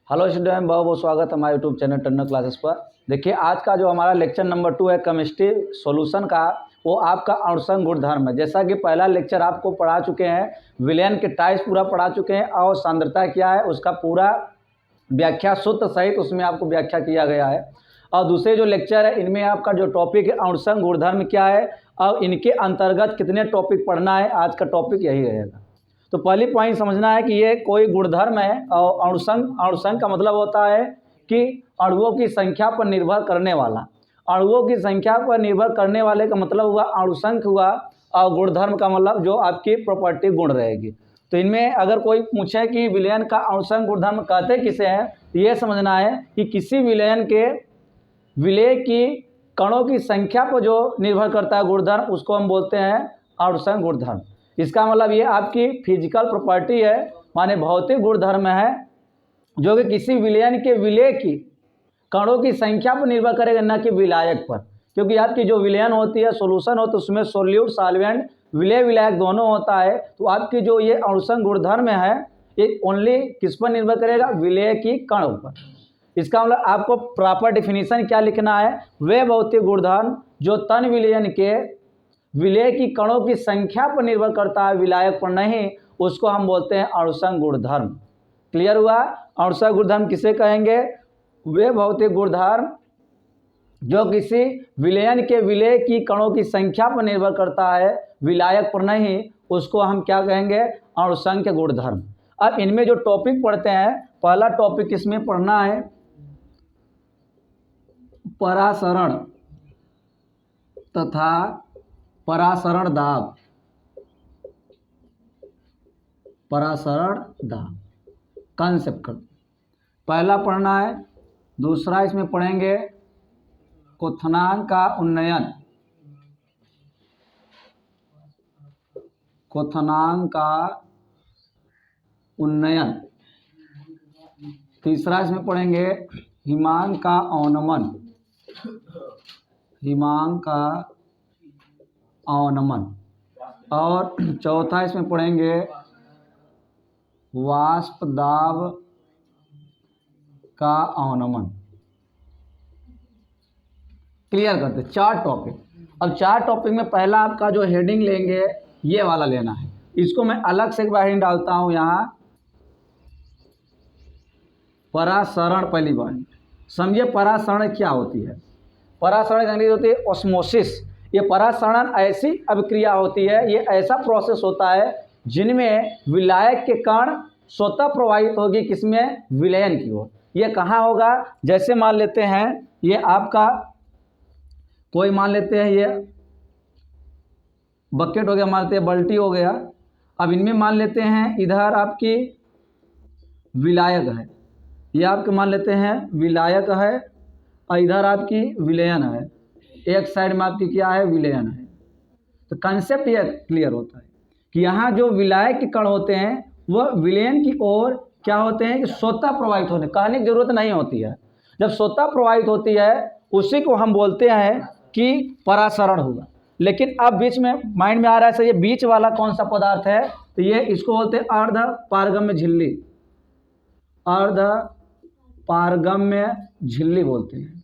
Hello student, बहुत बहुत स्वागत है हमारे यूट्यूब चैनल टन्नर क्लासेस पर। देखिए, आज का जो हमारा लेक्चर नंबर 2 है केमिस्ट्री सॉल्यूशन का, वो आपका अणुसंघ गुणधर्म है। जैसा कि पहला लेक्चर आपको पढ़ा चुके हैं, विलयन के टाइप्स पूरा पढ़ा चुके हैं और सांद्रता क्या है उसका पूरा व्याख्या सूत्र सहित उसमें आपको व्याख्या किया गया है। और दूसरे जो लेक्चर है इनमें आपका जो टॉपिक है अणुसंघ गुणधर्म क्या है और इनके अंतर्गत कितने टॉपिक पढ़ना है, आज का टॉपिक यही रहेगा। तो पहली पॉइंट समझना है कि ये कोई गुणधर्म है और अणुसंघ का मतलब होता है कि अणुओं की संख्या पर निर्भर करने वाला। अणुओं की संख्या पर निर्भर करने वाले का मतलब हुआ अणुसंघ हुआ, और गुणधर्म का मतलब जो आपकी प्रॉपर्टी गुण रहेगी। तो इनमें अगर कोई पूछे कि विलयन का अणुसंघ गुणधर्म कहते किसे हैं, तो ये समझना है कि किसी विलयन के विलय की कणों की संख्या पर जो निर्भर करता है गुणधर्म, उसको हम बोलते हैं अणुसंघ गुणधर्म। इसका मतलब ये आपकी फिजिकल प्रॉपर्टी है, माने भौतिक गुणधर्म है, जो कि किसी विलयन के विलय की कणों की संख्या पर निर्भर करेगा, न कि विलायक पर। क्योंकि आपकी जो विलयन होती है, सोल्यूशन हो, तो उसमें सोल्यूट सॉल्वेंट विलय विलायक दोनों होता है। तो आपकी जो ये अणुसंघ गुणधर्म है, ये ओनली किस पर निर्भर करेगा? विलय की कणों पर। इसका मतलब आपको प्रॉपर डिफिनीशन क्या लिखना है? वे भौतिक गुणधर्म जो तन विलयन के विलय की कणों की संख्या पर निर्भर करता है, विलायक पर नहीं, उसको हम बोलते हैं अणुसंघ गुणधर्म। क्लियर हुआ? अणुसंघ गुणधर्म किसे कहेंगे? वे भौतिक गुणधर्म जो किसी विलयन के विलय की कणों की संख्या पर निर्भर करता है, विलायक पर नहीं, उसको हम क्या कहेंगे? अणुसंघ गुणधर्म। अब इनमें जो टॉपिक पढ़ते हैं, पहला टॉपिक इसमें पढ़ना है परासरण तथा परासरण दाब। परासरण दाब कॉन्सेप्ट पहला पढ़ना है। दूसरा इसमें पढ़ेंगे क्वथनांक का उन्नयन। क्वथनांक का उन्नयन। तीसरा इसमें पढ़ेंगे हिमांक का अवनमन। हिमांक का अवनमन। और चौथा इसमें पढ़ेंगे वाष्प दाब का अवनमन। क्लियर करते, चार टॉपिक। अब चार टॉपिक में पहला आपका जो हेडिंग लेंगे, ये वाला लेना है। इसको मैं अलग से एक बार हेडिंग डालता हूं यहां, परासरण। पहली बार समझिए परासरण क्या होती है। परासरण अंग्रेजी होती है ऑस्मोसिस। ये परासरण ऐसी अभिक्रिया होती है, ये ऐसा प्रोसेस होता है जिनमें विलायक के कण स्वतः प्रवाहित होगी, किसमें? विलयन की ओर। ये कहाँ होगा? जैसे मान लेते हैं ये आपका कोई मान लेते हैं ये बकेट हो गया, मान लेते हैं बाल्टी हो गया। अब इनमें मान लेते हैं इधर आपकी विलायक है, ये आपके मान लेते हैं विलायक है, और इधर आपकी विलयन है। एक साइड में आपकी क्या है? विलयन है। तो कंसेप्ट ये क्लियर होता है कि यहाँ जो विलायक के कण होते हैं वह विलयन की ओर क्या होते हैं कि स्वतः प्रवाहित होने, कहने की जरूरत नहीं होती है। जब स्वतः प्रवाहित होती है उसी को हम बोलते हैं कि परासरण हुआ। लेकिन अब बीच में माइंड में आ रहा है सर, ये बीच वाला कौन सा पदार्थ है? तो ये इसको बोलते हैं अर्ध पारगम्य झिल्ली। अर्ध पारगम्य झिल्ली बोलते हैं।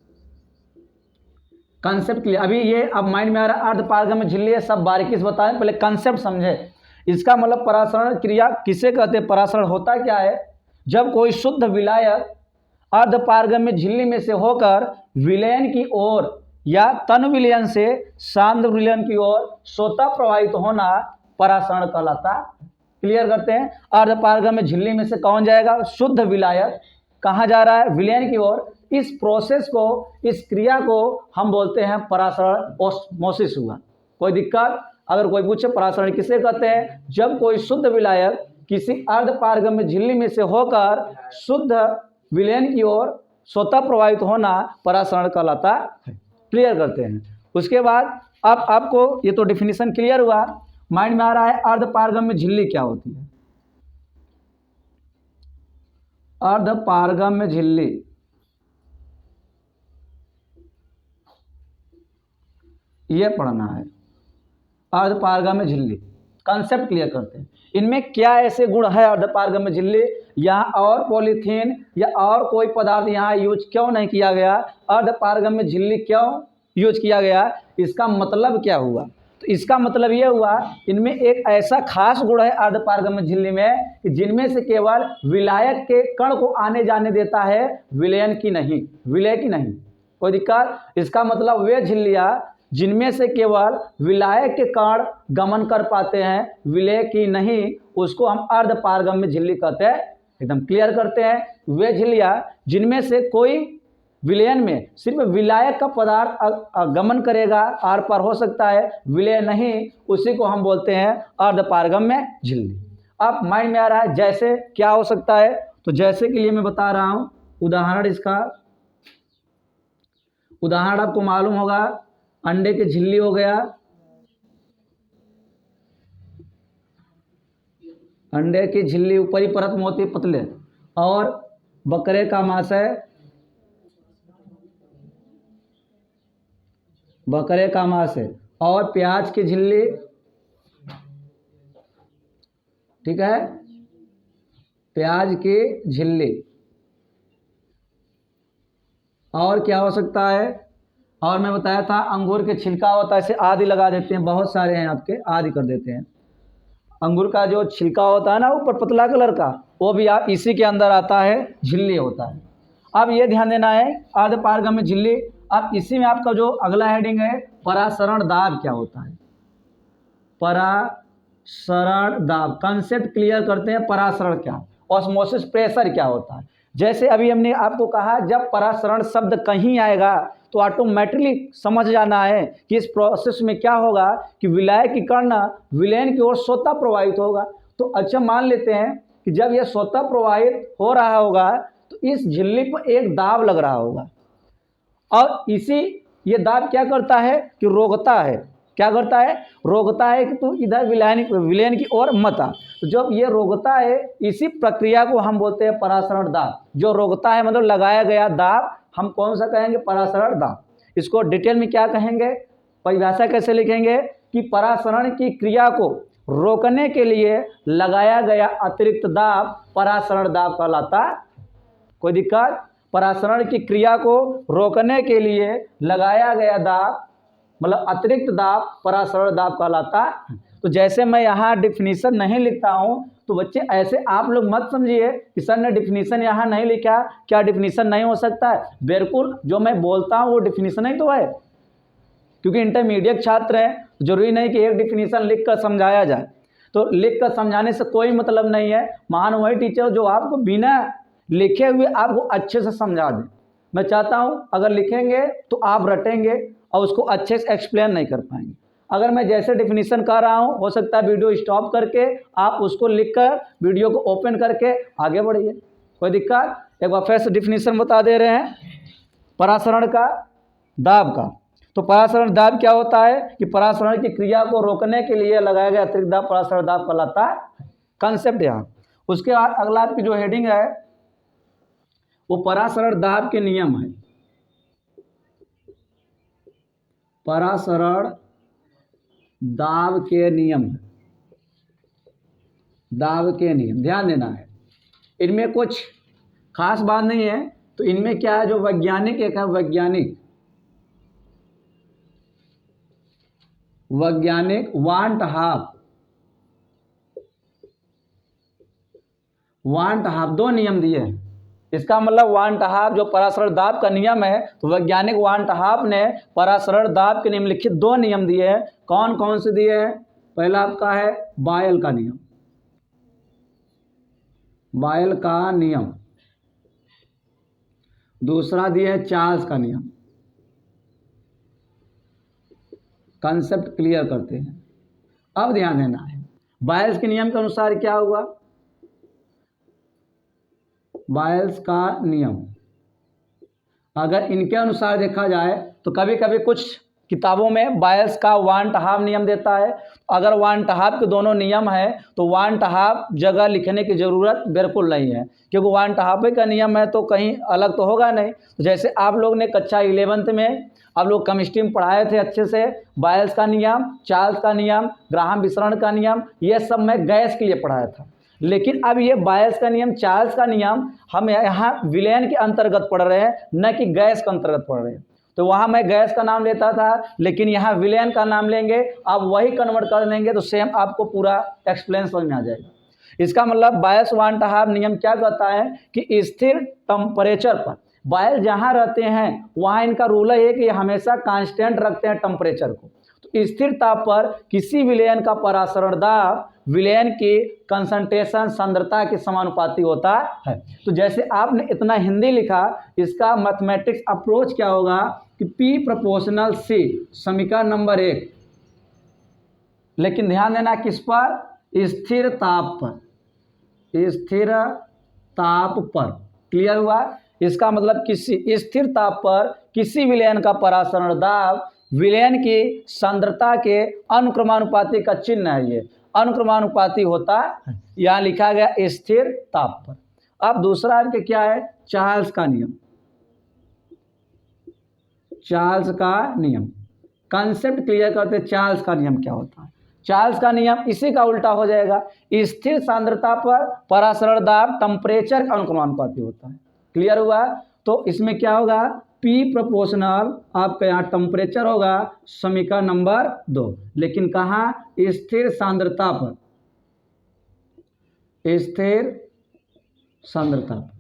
Concept clear? अभी ये अब माइंड में आ रहा है अर्ध पारगम्य झिल्ली है, सब बारीकी से बताएं, पहले कंसेप्ट समझे। इसका मतलब परासरण क्रिया किसे कहते हैं? परासरण होता क्या है? जब कोई शुद्ध विलायक अर्ध पारगम्य झिल्ली में से होकर विलयन की ओर या तन विलयन से सांद्र विलयन की ओर स्वतः प्रवाहित होना परासरण कहलाता। क्लियर करते हैं? अर्ध पारगम्य झिल्ली में से कौन जाएगा? शुद्ध विलायक। कहाँ जा रहा है? विलयन की ओर। इस प्रोसेस को, इस क्रिया को हम बोलते हैं परासरण, ऑस्मोसिस हुआ। कोई दिक्कत? अगर कोई पूछे परासरण किसे कहते हैं? जब कोई शुद्ध विलायक किसी अर्ध पारगम्य झिल्ली में से होकर शुद्ध विलयन की ओर स्वतः प्रवाहित होना परासरण कहलाता है। क्लियर करते हैं? उसके बाद अब आपको ये तो डिफिनीशन क्लियर हुआ, माइंड में आ रहा है अर्ध पारगम्य झिल्ली क्या होती है? अर्ध पारगम्य झिल्ली ये पढ़ना है। अर्ध पारगम्य झिल्ली कंसेप्ट क्लियर करते हैं। इनमें क्या ऐसे गुण है अर्धपारगम्य झिल्ली, यहाँ और पॉलीथीन या और कोई पदार्थ यहाँ यूज क्यों नहीं किया गया, अर्धपारगम्य झिल्ली क्यों यूज किया गया, इसका मतलब क्या हुआ। तो इसका मतलब ये हुआ इनमें एक ऐसा खास गुण है अर्धपारगम्य झिल्ली में कि जिनमें से केवल विलायक के कण को आने जाने देता है, विलयन की नहीं, विलय की नहीं। कोई दिक्कत। इसका मतलब वे झिल्लियां जिनमें से केवल विलायक के कण गमन कर पाते हैं, विलय की नहीं, उसको हम अर्धपारगम्य झिल्ली कहते हैं। एकदम क्लियर करते हैं, वे झिल्लियां जिनमें से कोई विलयन में सिर्फ विलायक का पदार्थ गमन करेगा, आर पार हो सकता है, विलय नहीं, उसी को हम बोलते हैं अर्धपारगम्य झिल्ली। अब माइंड में आ रहा है जैसे क्या हो सकता है, तो जैसे के लिए मैं बता रहा हूं उदाहरण। इसका उदाहरण आपको मालूम होगा, अंडे की झिल्ली हो गया, अंडे की झिल्ली ऊपरी परत में होती है पतले, और बकरे का मांस है, बकरे का मांस है, और प्याज की झिल्ली, ठीक है, प्याज की झिल्ली। और क्या हो सकता है, और मैं बताया था अंगूर के छिलका होता है, इसे आदि लगा देते हैं, बहुत सारे हैं आपके, आदि कर देते हैं। अंगूर का जो छिलका होता है ना ऊपर पतला कलर का, वो भी आप इसी के अंदर आता है, झिल्ली होता है। अब ये ध्यान देना है अर्धपारगम्य झिल्ली। अब इसी में आपका जो अगला हेडिंग है, परासरण दाब क्या होता है, परासरण दाब, कंसेप्ट क्लियर करते हैं। परासरण क्या, ऑस्मोसिस प्रेशर क्या होता है। जैसे अभी हमने आपको कहा जब परासरण शब्द कहीं आएगा तो ऑटोमेटिकली समझ जाना है कि इस प्रोसेस में क्या होगा कि विलय की कण विलयन की ओर स्वतः प्रवाहित होगा। तो अच्छा मान लेते हैं कि जब यह स्वतः प्रवाहित हो रहा होगा तो इस झिल्ली पर एक दाब लग रहा होगा, और इसी ये दाब क्या करता है कि रोकता है, क्या करता है, रोकता है कि तू इधर विलयन की ओर मत आ। तो जब ये रोकता है, इसी प्रक्रिया को हम बोलते हैं परासरण दाब। जो रोकता है मतलब लगाया गया दाब हम कौन सा कहेंगे, परासरण दाब। इसको डिटेल में क्या कहेंगे, परिभाषा कैसे लिखेंगे कि परासरण की क्रिया को रोकने के लिए लगाया गया अतिरिक्त दाब परासरण दाब कहलाता है। कोई दिक्कत। परासरण की क्रिया को रोकने के लिए लगाया गया दाब मतलब अतिरिक्त दाब परासरण दाब कहलाता है। तो जैसे मैं यहाँ डिफिनीशन नहीं लिखता हूँ तो बच्चे ऐसे आप लोग मत समझिए कि सर ने डिफिनीशन यहाँ नहीं लिखा, क्या डिफिनीशन नहीं हो सकता है। बिल्कुल, जो मैं बोलता हूँ वो डिफिनीशन ही तो है, क्योंकि इंटरमीडिएट छात्र हैं, जरूरी नहीं कि एक डिफिनीशन लिख कर समझाया जाए। तो लिख कर समझाने से कोई मतलब नहीं है। महान वही टीचर जो आपको बिना लिखे हुए आपको अच्छे से समझा दें। मैं चाहता हूँ अगर लिखेंगे तो आप रटेंगे और उसको अच्छे से एक्सप्लेन नहीं कर पाएंगे। अगर मैं जैसे डिफिनीशन कर रहा हूँ, हो सकता है वीडियो स्टॉप करके आप उसको लिखकर वीडियो को ओपन करके आगे बढ़िए, कोई दिक्कत। एक बार फिर से डिफिनीशन बता दे रहे हैं परासरण का दाब का। तो परासरण दाब क्या होता है कि परासरण की क्रिया को रोकने के लिए लगाया गया अतिरिक्त दाब परासरण दाब कहलाता है। कंसेप्ट यहाँ। उसके बाद अगला आपकी जो हेडिंग है वो परासरण दाब के नियम है। परासरण दाब के नियम है, दाब के नियम ध्यान देना है। इनमें कुछ खास बात नहीं है। तो इनमें क्या है, जो वैज्ञानिक एक है वैज्ञानिक वांट हाफ दो नियम दिए हैं। इसका मतलब वांट हाफ जो परासरण दाब का नियम है, तो वैज्ञानिक वांट हाफ ने परासरण दाब के निम्नलिखित दो नियम दिए हैं। कौन कौन से दिए हैं, पहला आपका है बायल का नियम, बायल का नियम। दूसरा दिया है चार्ल्स का नियम। कंसेप्ट क्लियर करते हैं। अब ध्यान देना है बायल्स के नियम के अनुसार क्या हुआ, बायल्स का नियम अगर इनके अनुसार देखा जाए तो कभी कभी कुछ किताबों में बायल्स का 1.5 नियम देता है। अगर 1.5 के दोनों नियम है तो 1.5 जगह लिखने की ज़रूरत बिल्कुल नहीं है, क्योंकि 1.5 का नियम है तो कहीं अलग तो होगा नहीं। तो जैसे आप लोग ने कक्षा 11th में आप लोग केमिस्ट्री में पढ़ाए थे अच्छे से, बायल्स का नियम, चार्ल्स का नियम, ग्राहम विसरण का नियम, ये सब मैं गैस के लिए पढ़ाया था। लेकिन अब ये बायल्स का नियम, चार्ल्स का नियम हम यहाँ विलयन के अंतर्गत पढ़ रहे हैं, न कि गैस के अंतर्गत पढ़ रहे हैं। तो वहाँ मैं गैस का नाम लेता था, लेकिन यहाँ विलयन का नाम लेंगे, आप वही कन्वर्ट कर देंगे तो सेम आपको पूरा एक्सप्लेन समझ में आ जाएगा। इसका मतलब बायल्स 1.5 नियम क्या कहता है कि स्थिर टेम्परेचर पर बायल जहाँ रहते हैं वहाँ इनका रूल है कि हमेशा कांस्टेंट रखते हैं टेम्परेचर को। तो स्थिर ताप पर किसी विलयन का परासरण दाब विलयन की कंसंट्रेशन सांद्रता के समानुपाती होता है। तो जैसे आपने इतना हिंदी लिखा, इसका मैथमेटिक्स अप्रोच क्या होगा कि P प्रोपोर्शनल C, समीकरण नंबर 1। लेकिन ध्यान देना किस पर? स्थिर ताप पर, स्थिर ताप पर। क्लियर हुआ? इसका मतलब किसी स्थिर ताप पर किसी विलयन का परासरण दाब विलयन की सांद्रता के अनुक्रमानुपाती का चिन्ह है, ये अनुक्रमानुपाती होता है। यहाँ लिखा गया स्थिर ताप पर। अब दूसरा आपके क्या है? चार्ल्स का नियम। चार्ल्स का नियम कंसेप्ट क्लियर करते, चार्ल्स का नियम क्या होता है? चार्ल्स का नियम इसी का उल्टा हो जाएगा। स्थिर सांद्रता पर परासरण दाब टेम्परेचर का अनुक्रमानुपाती होता है। क्लियर हुआ? तो इसमें क्या होगा? P प्रोपोर्शनल आपका यहाँ टेम्परेचर होगा, समीकरण नंबर 2। लेकिन कहाँ? स्थिर सांद्रता पर, स्थिर सांद्रता पर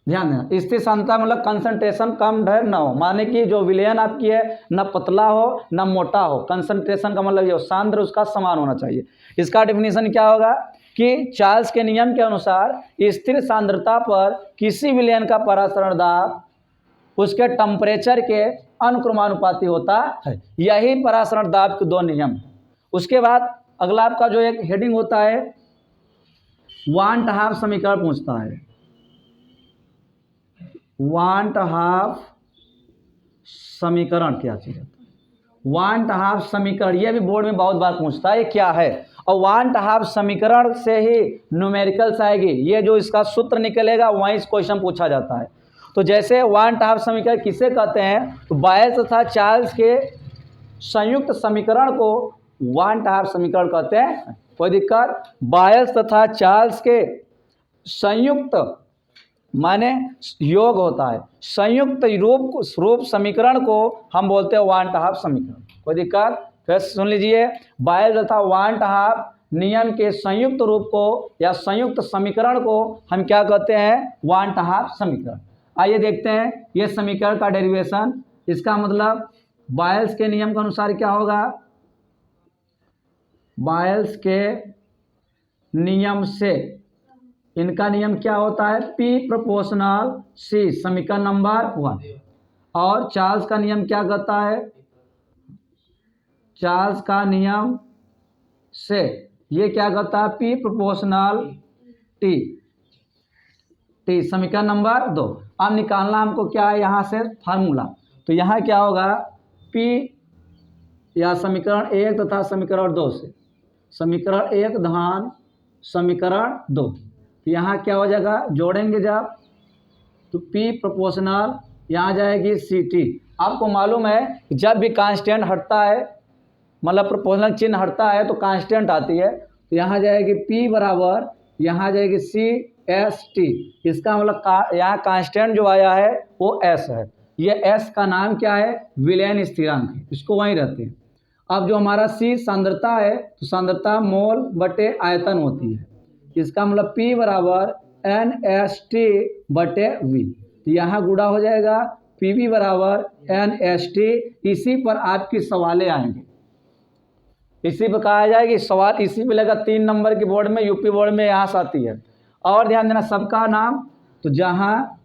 ध्यान देना। स्थिर सांद्रता मतलब कंसंट्रेशन कम ढेर ना हो, माने कि जो विलयन आपकी है न पतला हो न मोटा हो। कंसंट्रेशन का मतलब ये सांद्र उसका समान होना चाहिए। इसका डेफिनेशन क्या होगा कि चार्ल्स के नियम के अनुसार स्थिर सांद्रता पर किसी विलयन का परासरण दाब उसके टेम्परेचर के अनुक्रमानुपाती होता है। यही परासरण दाब के दो नियम। उसके बाद अगला आपका जो एक हेडिंग होता है 1.5 समीकरण पूछता है। 1.5 समीकरण क्या चीज है? 1.5 समीकरण ये भी बोर्ड में बहुत बार पूछता है, ये क्या है? और 1.5 समीकरण से ही न्यूमेरिकल्स आएगी। ये जो इसका सूत्र निकलेगा वहीं इस क्वेश्चन पूछा जाता है। तो जैसे 1.5 समीकरण किसे कहते हैं? तो बायल्स तथा चार्ल्स के संयुक्त समीकरण को 1.5 समीकरण कहते हैं। कोई दिक्कत? बायल्स तथा चार्ल्स के संयुक्त माने योग होता है, संयुक्त रूप समीकरण को हम बोलते हैं 1.5 समीकरण। कोई दिक्कत? फिर सुन लीजिए, बायल्स तथा 1.5 नियम के संयुक्त रूप को या संयुक्त समीकरण को हम क्या कहते हैं? 1.5 समीकरण। आइए देखते हैं ये समीकरण का डेरिवेशन। इसका मतलब बायल्स के नियम के अनुसार क्या होगा? बायल्स के नियम से इनका नियम क्या होता है? P प्रोपोर्शनल C, समीकरण नंबर 1। और चार्ल्स का नियम क्या कहता है? चार्ल्स का नियम से ये क्या कहता है? P प्रोपोर्शनल T, समीकरण नंबर 2। अब निकालना हमको क्या है यहाँ से? फार्मूला। तो यहाँ क्या होगा? P या समीकरण 1 तथा समीकरण 2 से, समीकरण 1 धन समीकरण 2, तो यहाँ क्या हो जाएगा? जोड़ेंगे जब तो P प्रोपोर्शनल यहाँ जाएगी CT। आपको मालूम है जब भी कांस्टेंट हटता है, मतलब प्रोपोर्शनल चिन्ह हटता है तो कांस्टेंट आती है। तो यहाँ जाएगी P बराबर, यहाँ जाएगी CST। इसका मतलब यहाँ कांस्टेंट जो आया है वो S है। ये S का नाम क्या है? विलयन स्थिरांक है, इसको वहीं रहते हैं। अब जो हमारा C सांद्रता है, तो सांद्रता मोल बटे आयतन होती है। इसका मतलब P बराबर NST बटे V। तो यहाँ गुणा हो जाएगा PV बराबर NST। इसी पर आपकी सवालें आएंगे, इसी पर कहा जाएगी सवाल इसी पे लगा 3 नंबर की बोर्ड में, यूपी बोर्ड में यहाँ से आती है। और ध्यान देना सबका नाम, तो जहाँ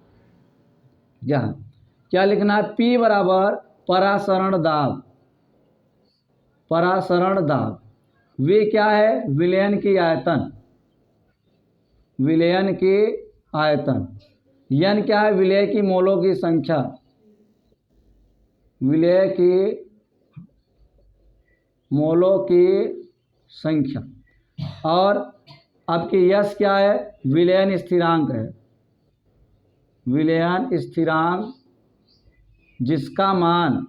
क्या लिखना है? P बराबर परासरण दाब, परासरण दाब। V क्या है? विलयन की आयतन, विलयन की आयतन। N क्या है? विलय की मोलों की संख्या, विलय की मोलों की संख्या, और आपकी यस क्या है, विलयन स्थिरांक है, विलयन स्थिरांक जिसका मान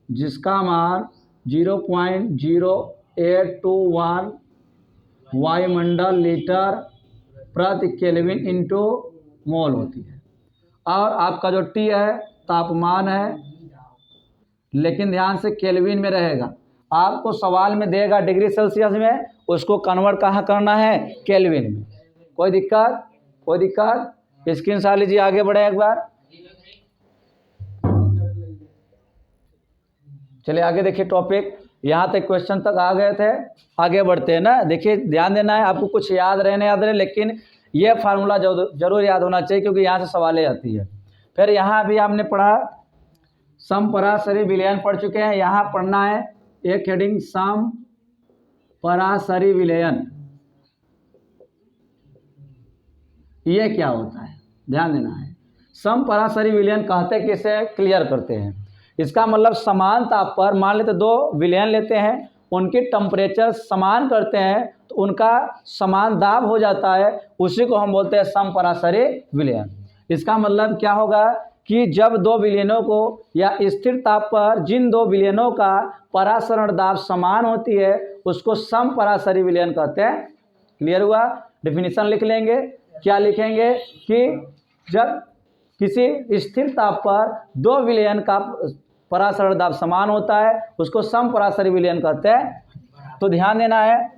0.0821 वायुमंडल लीटर प्रति केल्विन इंटू मोल होती है। और आपका जो टी है तापमान है, लेकिन ध्यान से केल्विन में रहेगा। आपको सवाल में देगा डिग्री सेल्सियस में, उसको कन्वर्ट कहाँ करना है, केल्विन में। कोई दिक्कत, कोई दिक्कत? स्क्रीनशॉट लीजिए, आगे बढ़े एक बार। चलिए आगे देखिए टॉपिक, यहाँ तक क्वेश्चन तक आ गए थे, आगे बढ़ते हैं ना। देखिए ध्यान देना है, आपको कुछ याद रहे, लेकिन ये फार्मूला जरूर याद होना चाहिए, क्योंकि यहाँ से सवालें आती है। फिर यहाँ भी आपने पढ़ा समपराशरी विलयन पढ़ चुके हैं। यहाँ पढ़ना है एक हेडिंग समपराशरी विलयन, ये क्या होता है ध्यान देना है। समपराशरी विलयन कहते किसे, क्लियर करते हैं। इसका मतलब समान ताप पर मान लेते दो विलयन लेते हैं, उनकी टेम्परेचर समान करते हैं तो उनका समान दाब हो जाता है, उसी को हम बोलते हैं समपराशरी विलयन। इसका मतलब क्या होगा कि जब दो विलयनों को या स्थिर ताप पर जिन दो विलयनों का परासरण दाब समान होती है उसको समपराशरी विलयन कहते हैं। क्लियर हुआ? डेफिनेशन लिख लेंगे। क्या लिखेंगे कि जब किसी स्थिर ताप पर दो विलयन का परासरण दाब समान होता है उसको समपराशरी विलयन कहते हैं। तो ध्यान देना है,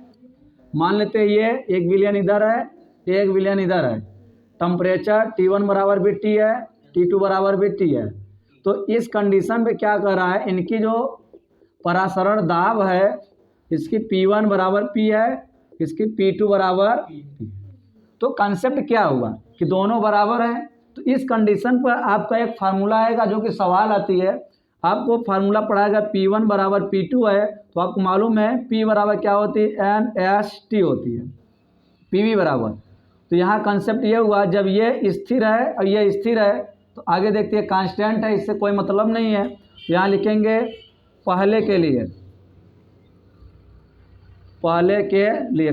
मान लेते हैं ये एक विलयन इधर है, एक विलयन इधर है, टेम्परेचर T1 बराबर भी T है, T2 बराबर भी T है। तो इस कंडीशन पे क्या कर रहा है, इनकी जो परासरण दाब है इसकी P1 बराबर P है, इसकी P2 बराबर P। तो कंसेप्ट क्या हुआ कि दोनों बराबर हैं। तो इस कंडीशन पर आपका एक फार्मूला आएगा जो कि सवाल आती है, आपको फार्मूला पढ़ाएगा P1 बराबर P2 है, तो आपको मालूम है P बराबर क्या होती है, NST होती है, PV बराबर। तो यहाँ कंसेप्ट ये हुआ जब ये स्थिर है और ये स्थिर है, तो आगे देखते हैं कांस्टेंट है, इससे कोई मतलब नहीं है। यहाँ लिखेंगे पहले के लिए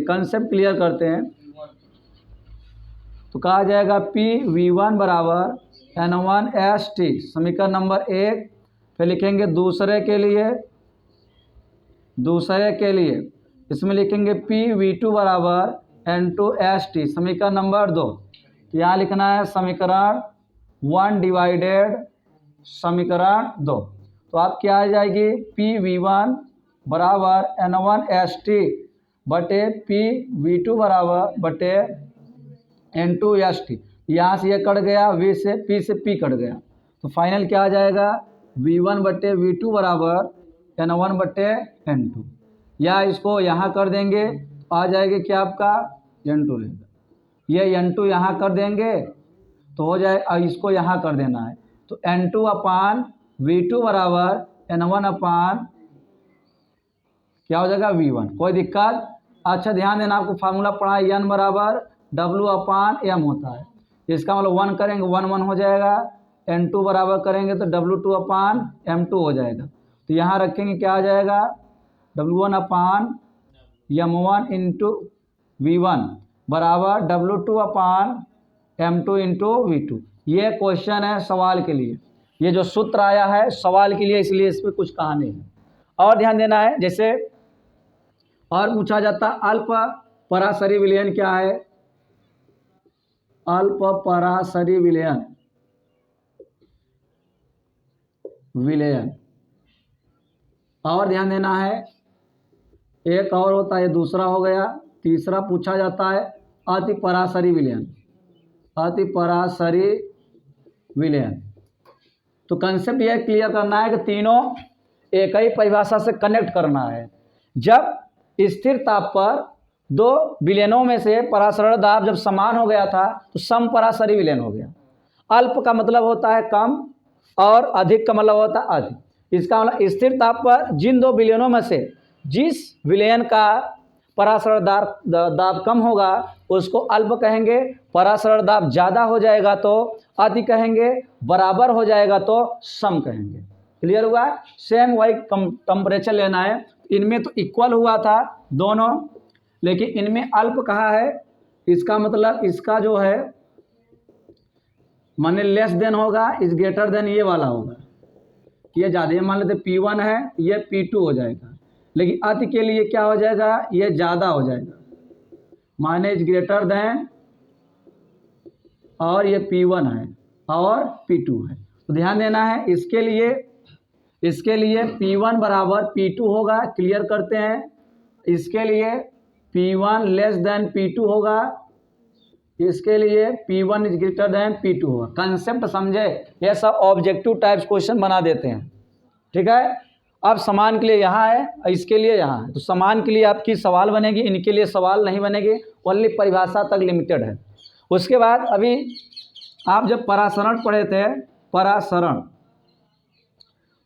कंसेप्ट क्लियर करते हैं, तो कहा जाएगा PV1 बराबर N1ST, समीकरण नंबर 1। फिर लिखेंगे दूसरे के लिए इसमें लिखेंगे PV2 बराबर N2ST, समीकरण नंबर 2। यहाँ लिखना है समीकरण 1 डिवाइडेड समीकरण 2। तो आप क्या आ जाएगी, PV1 बराबर N1ST बटे PV2 बराबर बटे N2ST। यहाँ से ये कट गया, V से P से P कट गया, तो फाइनल क्या आ जाएगा, V1 बटे V2 बराबर N1 बटे N2। या इसको यहाँ कर देंगे, आ जाएगा क्या आपका N2 लेगा, ये N2 यहाँ कर देंगे तो हो जाए, और इसको यहाँ कर देना है, तो N2 अपान V2 बराबर N1 अपान क्या हो जाएगा V1। कोई दिक्कत? अच्छा ध्यान देना, आपको फार्मूला पढ़ा है N बराबर W अपान M होता है। इसका मतलब 1 करेंगे 1 1 हो जाएगा, N2 बराबर करेंगे तो W2 अपान M2 हो जाएगा। तो यहाँ रखेंगे क्या आ जाएगा, W1 अपान M1 इंटू V1 बराबर W2 अपान M2 इंटू V2। ये क्वेश्चन है सवाल के लिए, ये जो सूत्र आया है सवाल के लिए, इसलिए इस पर कुछ कहा नहीं है। और ध्यान देना है, जैसे और पूछा जाता अल्प पराशरी विलयन क्या है, अल्प पराशरी विलयन। और ध्यान देना है, एक और होता है, दूसरा हो गया। तीसरा पूछा जाता है अति पराशरी विलयन, अति पराशरी विलयन। तो कंसेप्ट यह क्लियर करना है कि तीनों एक ही परिभाषा से कनेक्ट करना है। जब स्थिर ताप पर दो विलयनों में से परासरण दाब जब समान हो गया था तो समपराशरी विलयन हो गया। अल्प का मतलब होता है कम और अधिक का मतलब होता है अधिक। इसका मतलब स्थिर ताप पर जिन दो विलयनों में से जिस विलयन का परासरण दाब कम होगा उसको अल्प कहेंगे, परासरण दाब ज़्यादा हो जाएगा तो अति कहेंगे, बराबर हो जाएगा तो सम कहेंगे। क्लियर हुआ? सेम वही टेम्परेचर लेना है। इनमें तो इक्वल हुआ था दोनों, लेकिन इनमें अल्प कहा है, इसका मतलब इसका जो है माने लेस देन होगा, इज ग्रेटर देन ये वाला होगा, ये ज़्यादा, ये मान लेते P1 है, ये P2 हो जाएगा। लेकिन अति के लिए क्या हो जाएगा, ये ज़्यादा हो जाएगा, माने इज ग्रेटर देन, और ये P1 है और P2 है। तो ध्यान देना है, इसके लिए P1 बराबर P2 होगा। क्लियर करते हैं, इसके लिए P1 लेस देन P2 होगा, इसके लिए P1 is greater than P2 होगा। कंसेप्ट समझे? ये सब ऑब्जेक्टिव टाइप्स क्वेश्चन बना देते हैं। ठीक है, अब समान के लिए यहाँ है, इसके लिए यहाँ है, तो समान के लिए आपकी सवाल बनेगी, इनके लिए सवाल नहीं बनेगी, ओनली परिभाषा तक लिमिटेड है। उसके बाद अभी आप जब परासरण पढ़े थे, परासरण,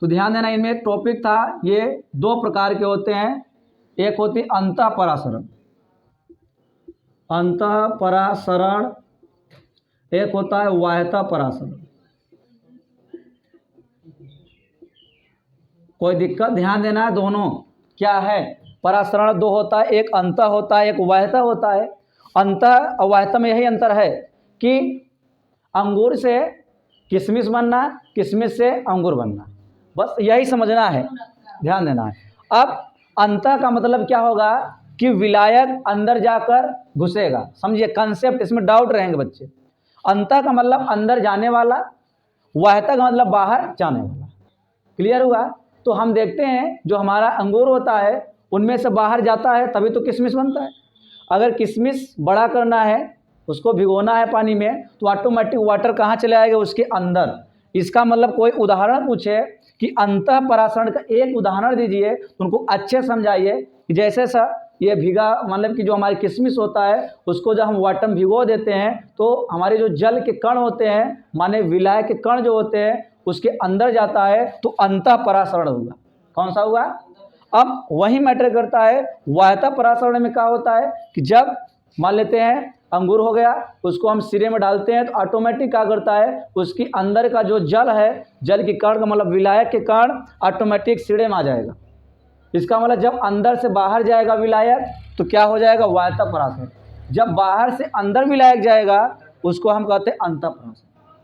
तो ध्यान देना, इनमें टॉपिक था, ये दो प्रकार के होते हैं, एक होती अंतः परासरण, अंतः परासरण, एक होता है बाह्यतः परासरण। कोई दिक्कत? ध्यान देना है, दोनों क्या है, परासरण दो होता है, एक अंतः होता है, एक बाह्यतः होता है। अंतः और बाह्यतः में यही अंतर है कि अंगूर से किशमिश बनना, किशमिश से अंगूर बनना, बस यही समझना है, ध्यान देना है। अब अंतः का मतलब क्या होगा कि विलायक अंदर जाकर घुसेगा, समझिए कंसेप्ट, इसमें डाउट रहेंगे बच्चे। अंतः का मतलब अंदर जाने वाला, बाह्यतः का मतलब बाहर जाने वाला। क्लियर हुआ? तो हम देखते हैं जो हमारा अंगूर होता है उनमें से बाहर जाता है तभी तो किशमिश बनता है। अगर किशमिश बड़ा करना है, उसको भिगोना है पानी में, तो ऑटोमेटिक वाटर कहाँ चले आएगा, उसके अंदर। इसका मतलब कोई उदाहरण पूछे कि अंतः परासरण का एक उदाहरण दीजिए, तो उनको अच्छे समझाइए कि जैसे सा ये भीगा, मतलब कि जो हमारी किशमिश होता है उसको जब हम वाटर में भिगो देते हैं तो हमारे जो जल के कण होते हैं, माने विलाय के कण जो होते हैं, उसके अंदर जाता है, तो अंतः परासरण हुआ। कौन सा हुआ? अब वही मैटर करता है, बाह्यतः परासरण में क्या होता है कि जब मान लेते हैं अंगूर हो गया, उसको हम सिरे में डालते हैं तो ऑटोमेटिक क्या करता है, उसकी अंदर का जो जल है, जल के कण का मतलब विलायक के कण ऑटोमेटिक सिरे में आ जाएगा। इसका मतलब जब अंदर से बाहर जाएगा विलायक तो क्या हो जाएगा, बाह्यतः परासरण। जब बाहर से अंदर विलायक जाएगा उसको हम कहते हैं अंतः परासरण।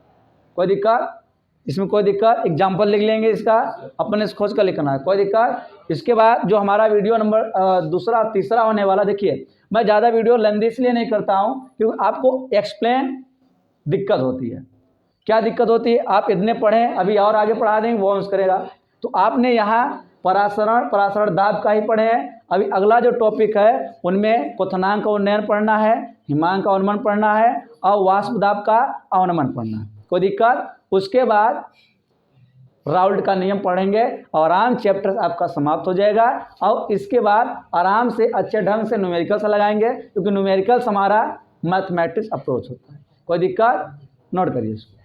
कोई दिक्कत? इसमें कोई दिक्कत? एग्जाम्पल लिख लेंगे इसका, अपने से खोज कर लिखना है, कोई दिक्कत? इसके बाद जो हमारा वीडियो नंबर दूसरा तीसरा होने वाला, देखिए मैं ज़्यादा वीडियो लेंदी इसलिए नहीं करता हूँ क्योंकि आपको एक्सप्लेन दिक्कत होती है। क्या दिक्कत होती है? आप इतने पढ़ें, अभी और आगे पढ़ा देंगे वो अंश करेगा, तो आपने यहाँ परासरण दाब का ही पढ़े हैं। अभी अगला जो टॉपिक है उनमें क्वथनांक का उन्नयन पढ़ना है, हिमांक का अवनमन पढ़ना है और वाष्प दाब का अवनमन पढ़ना है। कोई दिक्कत? उसके बाद राउल्ट का नियम पढ़ेंगे और आराम चैप्टर आपका समाप्त हो जाएगा। और इसके बाद आराम से अच्छे ढंग से न्यूमेरिकल्स लगाएंगे, क्योंकि न्यूमेरिकल्स हमारा मैथमेटिक्स अप्रोच होता है। कोई दिक्कत? नोट करिए इसको।